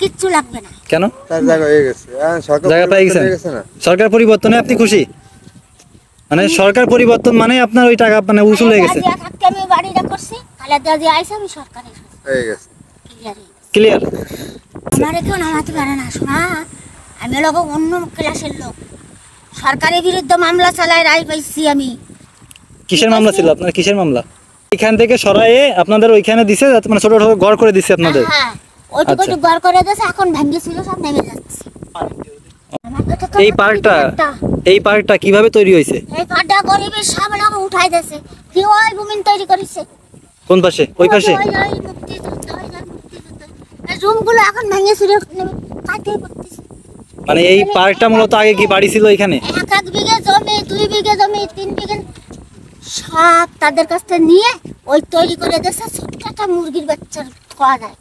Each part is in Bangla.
কিচ্ছু লাগবে না। কেন? তার জায়গা হয়ে গেছে, জায়গা পেয়ে গেছেন না? সরকার পরিবর্তনে আপনি খুশি? মানে সরকার পরিবর্তন মানে আপনার ওই টাকা মানে উসুল হয়ে গেছে। আমি বাড়িটা করছি, খালেদা জিয়া আইছে, আমি সরকারে হয়ে গেছে ক্লিয়ার। আমার কেউ নামাতে পারে না। শোনা, আমি লোক অন্য ক্লাসের লোক, সরকারের বিরুদ্ধে মামলা চালায় রায় পাইছি আমি। কিসের মামলা ছিল আপনার? কিসের মামলা? এখান থেকে সরায়ে আপনাদের ওইখানে দিছে, মানে ছোট ছোট ঘর করে দিছে আপনাদের। হ্যাঁ, ওইটুকু ঘর করে দিয়েছে, এখন ভেঙে ছিল, সব নেমে যাচ্ছে। এই পার্কটা কিভাবে তৈরি হয়েছে? এই পার্কটা গরিবের সব লোক উঠাই দিয়েছে। কি ওই ভূমি তৈরি করেছে? কোন পাশে? ওই পাশে। রুমগুলো এখন ভেঙে ছিল, কাটে পড়তেছে। মানে এই পার্কটা মূলত আগে কি বাড়ি ছিল এখানে? 1 বিঘা জমি, 2 বিঘা জমি, 3 বিঘা সব তাদের কাছ থেকে নিয়ে ওই তৈরি করে দিয়েছে, ছোট্ট একটা মুরগির বাচ্চা খাওয়া যায়।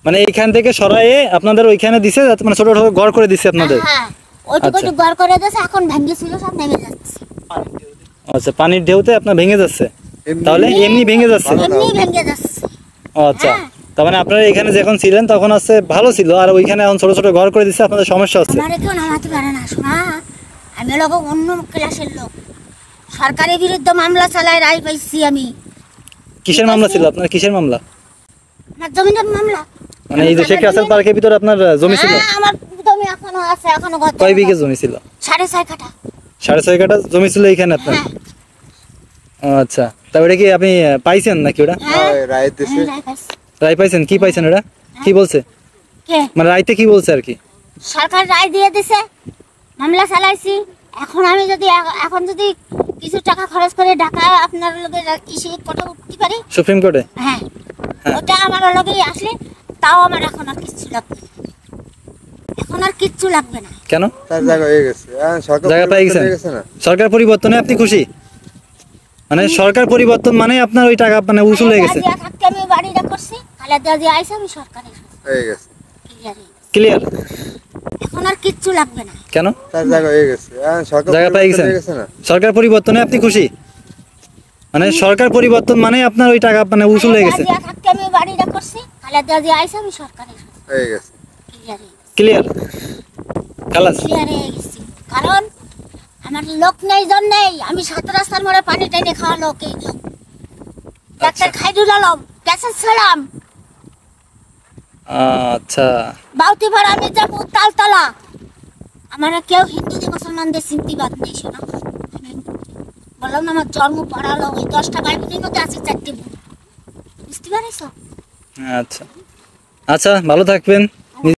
মানে এইখান থেকে সরায়ে আপনাদের ওইখানে দিছে, মানে ছোট ছোট ঘর করে দিছে আপনাদের। হ্যাঁ, ওইটুকু ঘর করে দিয়েছে, এখন ভেঙে ছিল, সব নেমে যাচ্ছে। আচ্ছা, পানির ঢেউতে আপনার ভেঙে যাচ্ছে? তাহলে এমনি ভেঙে যাচ্ছে? এমনি ভেঙে যাচ্ছে। আচ্ছা, তার মানে আপনারা এখানে যখন ছিলেন তখন আছে ভালো ছিল, আর ওইখানে এখন ছোট ছোট ঘর করে দিচ্ছে, আপনাদের সমস্যা হচ্ছে। আমার কেউ নামাতে পারে না। শোনা, আমি লোক অন্য ক্লাসের লোক, সরকারের বিরুদ্ধে মামলা চালায় রায় পাইছি আমি। কিসের মামলা ছিল আপনার? কিসের মামলা? আমার জমির মামলা। মানে এই যে শেখ রাসেল পার্কের ভিতরে আপনার জমি ছিল? আমার জমি এখনো আছে, এখনো কত? কয় বিঘা জমি ছিল? 6.5 কাঠা। 6.5 কাঠা জমি ছিল এখানে আপনার? আচ্ছা, তা ওটা কি আপনি পাইছেন নাকি? ওটা রায় দিছে, রায় পাইছেন? কি পাইছেন? ওটা কি বলছে? মানে রায়তে কি বলছে আর কি? সরকার রায় দিয়ে দিছে, মামলা চালাইছি। এখন আমি যদি এখন যদি কিছু টাকা খরচ করে ঢাকা আপনার লগে ইসে কোর্টে উঠতে পারি, সুপ্রিম কোর্টে। হ্যাঁ, ওটা আমার লগেই আসলে, তাও আমার এখন আর কিচ্ছু লাগবে না। এখন আর কিচ্ছু লাগবে না। কেন? তার জায়গা হয়ে গেছে, জায়গা পেয়ে গেছেন। সরকার পরিবর্তনে আপনি খুশি? মানে সরকার পরিবর্তন মানে আপনার ওই টাকা মানে উসুল হয়ে গেছে। আমি বাড়িটা করছি, খালেদা জিয়া আইছে, আমি সরকারে হয়ে গেছে ক্লিয়ার। এখন আর কিচ্ছু লাগবে না। কেন? তার জায়গা হয়ে গেছে, জায়গা পেয়ে গেছেন। সরকার পরিবর্তনে আপনি খুশি? মানে সরকার পরিবর্তন মানে আপনার ওই টাকা মানে উসুল হয়ে গেছে। আমি বাড়িটা করছি, খালেদা জিয়া আইছে, আমি সরকারে হয়ে গেছে ক্লিয়ার। খালাস। ক্লিয়ার হয়ে গেছি, কারণ আমার লোক নেই, জন নেই। আমি 7 রাস্তার মোড়ে পানি টেনে খাওয়া লোক, এই লোক ডাক্তার খাইরুল আলম, ক্যাসের সালাম। আচ্ছা, বাউতিপাড়া, আমি যাবো তালতলা। আমার কেউ হিন্দু দিয়ে মুসলমানদের চিন্তিবাদ নেই। শোনা, বললাম না, আমার জন্ম পড়ালো ওই 10টা ভাই বোনের মধ্যে আছে 4টে বোন। বুঝতে পারিস? আচ্ছা, আচ্ছা, ভালো থাকবেন।